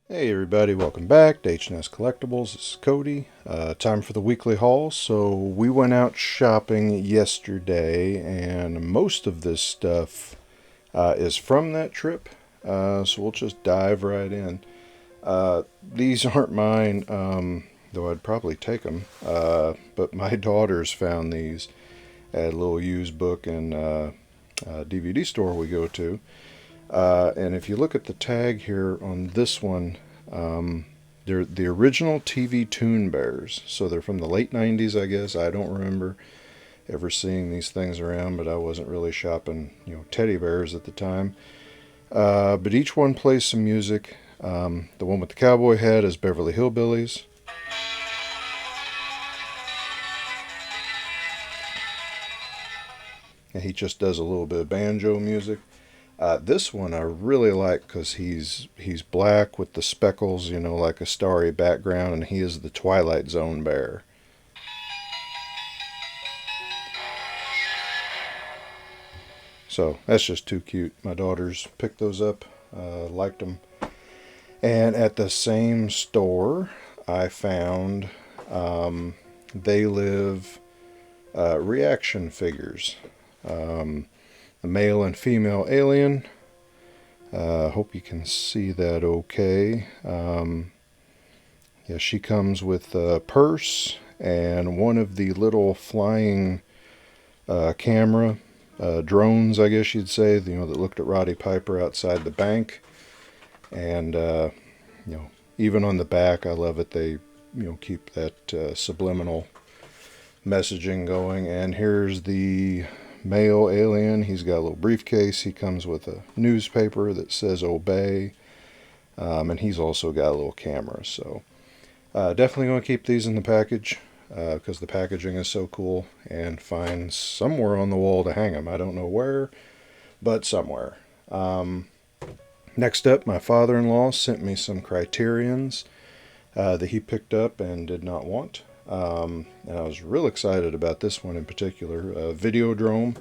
Hey everybody, welcome back to HNS Collectibles. This is Cody. Time for the weekly haul. So we went out shopping yesterday, and most of this stuff is from that trip. So we'll just dive right in. These aren't mine, though I'd probably take them. But my daughters found these at a little used book and DVD store we go to. And if you look at the tag here on this one, they're the original TV Toon Bears. So they're from the late 90s, I guess. I don't remember ever seeing these things around, but I wasn't really shopping, teddy bears at the time. But each one plays some music. The one with the cowboy hat is Beverly Hillbillies. And he just does a little bit of banjo music. This one I really like because he's black with the speckles, like a starry background, and he is the Twilight Zone bear. So that's just too cute. My daughters picked those up, liked them. And at the same store, I found They Live reaction figures. A male and female alien. Hope you can see that okay. Yeah, she comes with a purse and one of the little flying camera drones, I guess you'd say, that looked at Roddy Piper outside the bank. And even on the back, I love it. They keep that subliminal messaging going. And here's the male alien. He's got a little briefcase. He comes with a newspaper that says obey. And he's also got a little camera. So definitely going to keep these in the package because the packaging is so cool, and find somewhere on the wall to hang them. I don't know where, but somewhere. Next up, my father-in-law sent me some Criterions that he picked up and did not want. And I was real excited about this one in particular, Videodrome,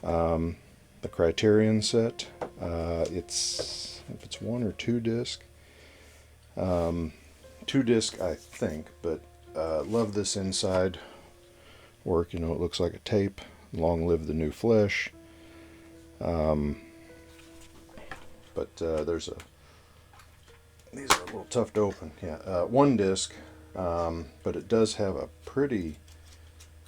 the Criterion set. If it's one or two disc, two disc I think, but love this inside work. It looks like a tape. Long live the new flesh. But these are a little tough to open. Yeah, one disc. But it does have a pretty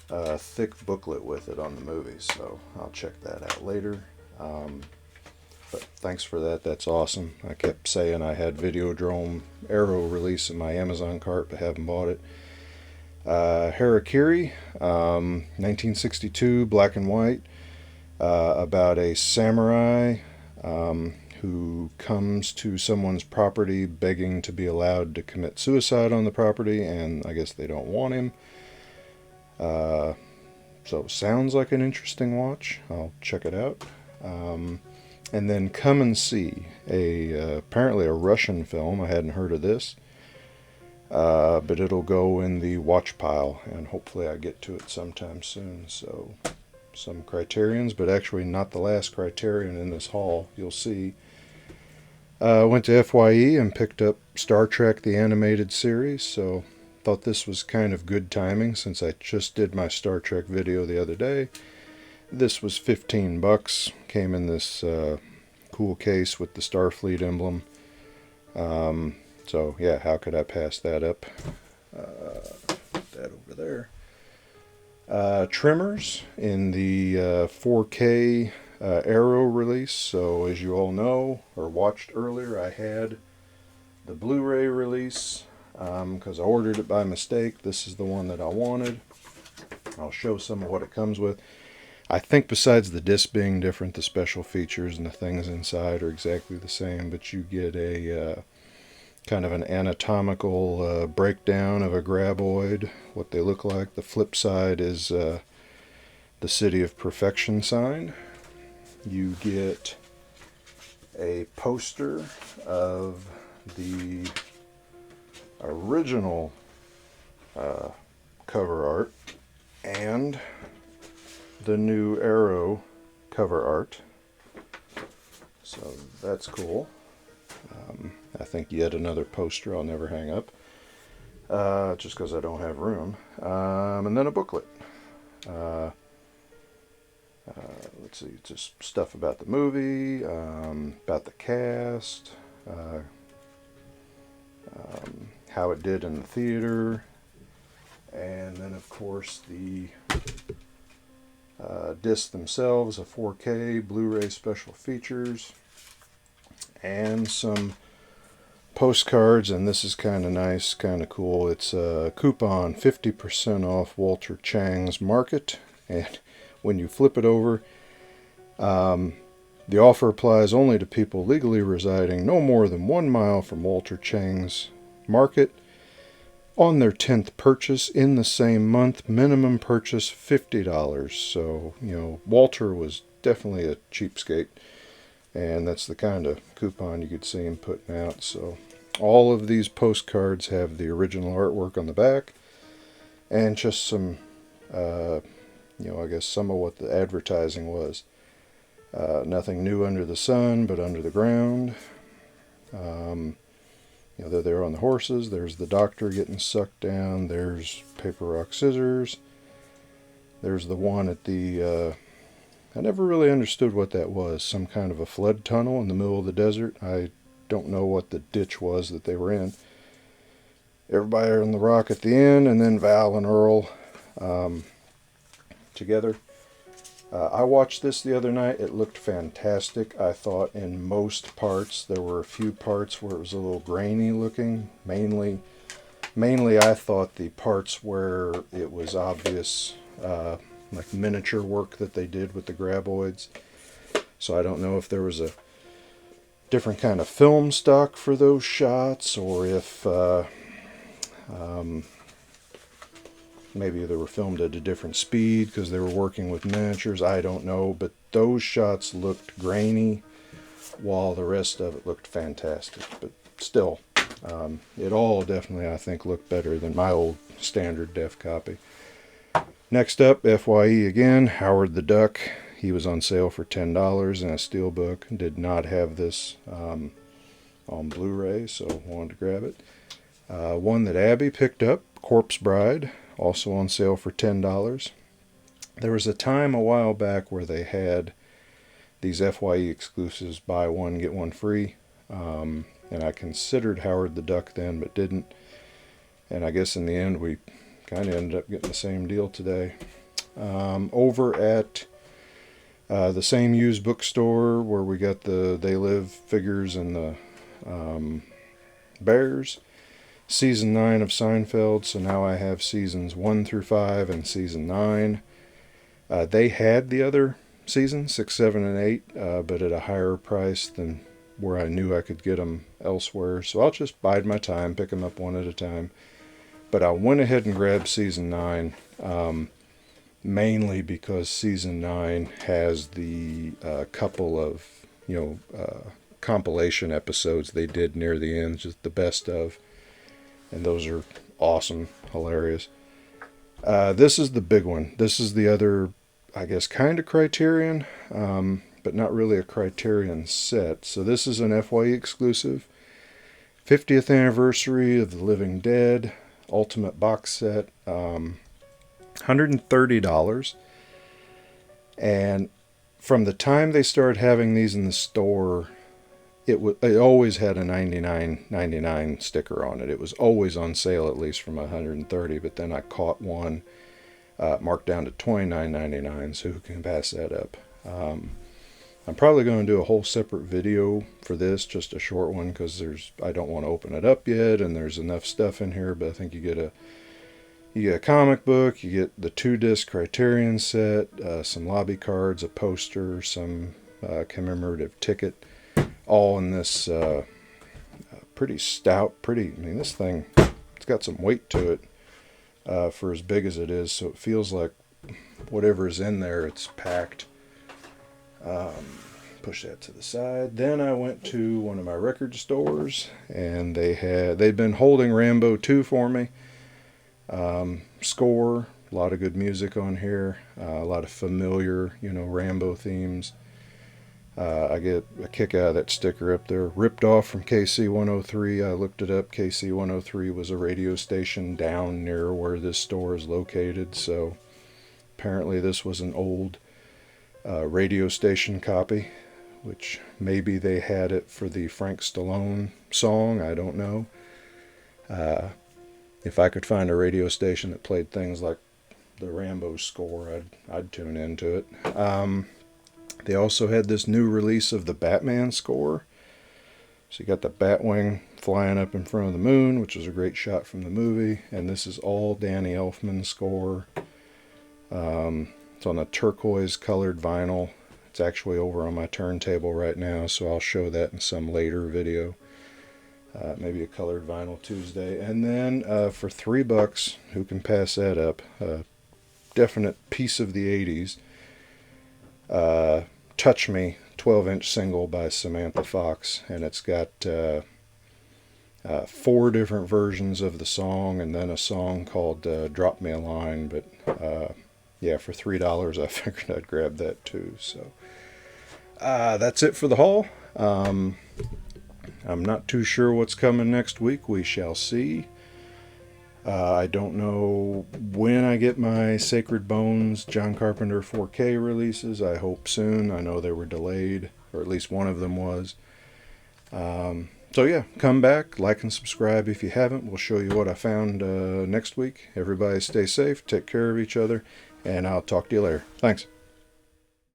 thick booklet with it on the movie, so I'll check that out later. But thanks for that. That's awesome. I kept saying I had Videodrome Arrow release in my Amazon cart, but haven't bought it. Harakiri, 1962, black and white, about a samurai who comes to someone's property begging to be allowed to commit suicide on the property, and I guess they don't want him. So sounds like an interesting watch. I'll check it out. And then Come and See, apparently a Russian film. I hadn't heard of this. But it'll go in the watch pile, and hopefully I get to it sometime soon. So some Criterions, but actually not the last Criterion in this haul. You'll see. Went to FYE and picked up Star Trek the Animated Series, so thought this was kind of good timing since I just did my Star Trek video the other day. This was $15. Came in this cool case with the Starfleet emblem. So yeah, how could I pass that up? Put that over there. Trimmers in the 4K Arrow release. So as you all know or watched earlier, I had the Blu-ray release because I ordered it by mistake. This is the one that I wanted. I'll show some of what it comes with. I think besides the disc being different, the special features and the things inside are exactly the same, but you get a kind of an anatomical breakdown of a graboid, what they look like. The flip side is the City of Perfection sign. You get a poster of the original cover art and the new Arrow cover art. So that's cool. I think yet another poster I'll never hang up, just because I don't have room. And then a booklet. Let's see, just stuff about the movie, about the cast, how it did in the theater, and then of course the discs themselves, a 4K Blu-ray special features, and some postcards. And this is kind of nice, kind of cool. It's a coupon, 50% off Walter Chang's Market, and when you flip it over, the offer applies only to people legally residing no more than 1 mile from Walter Chang's Market on their 10th purchase in the same month. Minimum purchase $50. So, Walter was definitely a cheapskate, and that's the kind of coupon you could see him putting out. So all of these postcards have the original artwork on the back, and just some I guess some of what the advertising was. Nothing new under the sun, but under the ground. They're there on the horses. There's the doctor getting sucked down. There's paper, rock, scissors. There's the one at the... I never really understood what that was. Some kind of a flood tunnel in the middle of the desert. I don't know what the ditch was that they were in. Everybody on the rock at the end, and then Val and Earl together. I watched this the other night. It looked fantastic. I thought in most parts, there were a few parts where it was a little grainy looking. Mainly I thought the parts where it was obvious, like miniature work that they did with the graboids. So I don't know if there was a different kind of film stock for those shots, or if maybe they were filmed at a different speed because they were working with miniatures. I don't know, but those shots looked grainy while the rest of it looked fantastic. But still, it all definitely, I think, looked better than my old standard def copy. Next up, FYE again, Howard the Duck. He was on sale for $10 in a steelbook. Did not have this on Blu-ray, so wanted to grab it. One that Abby picked up, Corpse Bride, also on sale for $10. There was a time a while back where they had these FYE exclusives, buy one, get one free. And I considered Howard the Duck then, but didn't. And I guess in the end, we kind of ended up getting the same deal today. Over at the same used bookstore where we got the They Live figures and the bears, Season 9 of Seinfeld, so now I have Seasons 1 through 5 and Season 9. They had the other seasons, 6, 7, and 8, but at a higher price than where I knew I could get them elsewhere. So I'll just bide my time, pick them up one at a time. But I went ahead and grabbed Season 9, mainly because Season 9 has the couple of, compilation episodes they did near the end, just the best of. And those are awesome, hilarious. This is the big one. This is the other, I guess, kind of Criterion, but not really a Criterion set. So this is an FYE exclusive. 50th anniversary of The Living Dead, Ultimate Box Set, $130. And from the time they started having these in the store, it always had a $99.99 sticker on it. It was always on sale, at least from $130. But then I caught one marked down to $29.99. So who can pass that up? I'm probably going to do a whole separate video for this, just a short one, because I don't want to open it up yet, and there's enough stuff in here. But I think you get a comic book, you get the 2-disc Criterion set, some lobby cards, a poster, some commemorative ticket. All in this pretty stout, this thing, it's got some weight to it for as big as it is, so it feels like whatever is in there, it's packed. Push that to the side. Then I went to one of my record stores, and they'd been holding Rambo 2 for me. Score, a lot of good music on here, a lot of familiar, Rambo themes. I get a kick out of that sticker up there. Ripped off from KC103. I looked it up. KC103 was a radio station down near where this store is located. So apparently this was an old radio station copy, which maybe they had it for the Frank Stallone song. I don't know. If I could find a radio station that played things like the Rambo score, I'd tune into it. They also had this new release of the Batman score. So you got the Batwing flying up in front of the moon, which is a great shot from the movie. And this is all Danny Elfman's score. It's on a turquoise colored vinyl. It's actually over on my turntable right now, so I'll show that in some later video. Maybe a colored vinyl Tuesday. And then for $3, who can pass that up? Definite piece of the 80s. Touch Me 12-inch single by Samantha Fox, and it's got 4 different versions of the song, and then a song called Drop Me a Line. But yeah, for $3 I figured I'd grab that too. So that's it for the haul. I'm not too sure what's coming next week. We shall see. I don't know when I get my Sacred Bones John Carpenter 4K releases. I hope soon. I know they were delayed, or at least one of them was. So yeah, come back, like and subscribe if you haven't. We'll show you what I found next week. Everybody stay safe, take care of each other, and I'll talk to you later. Thanks.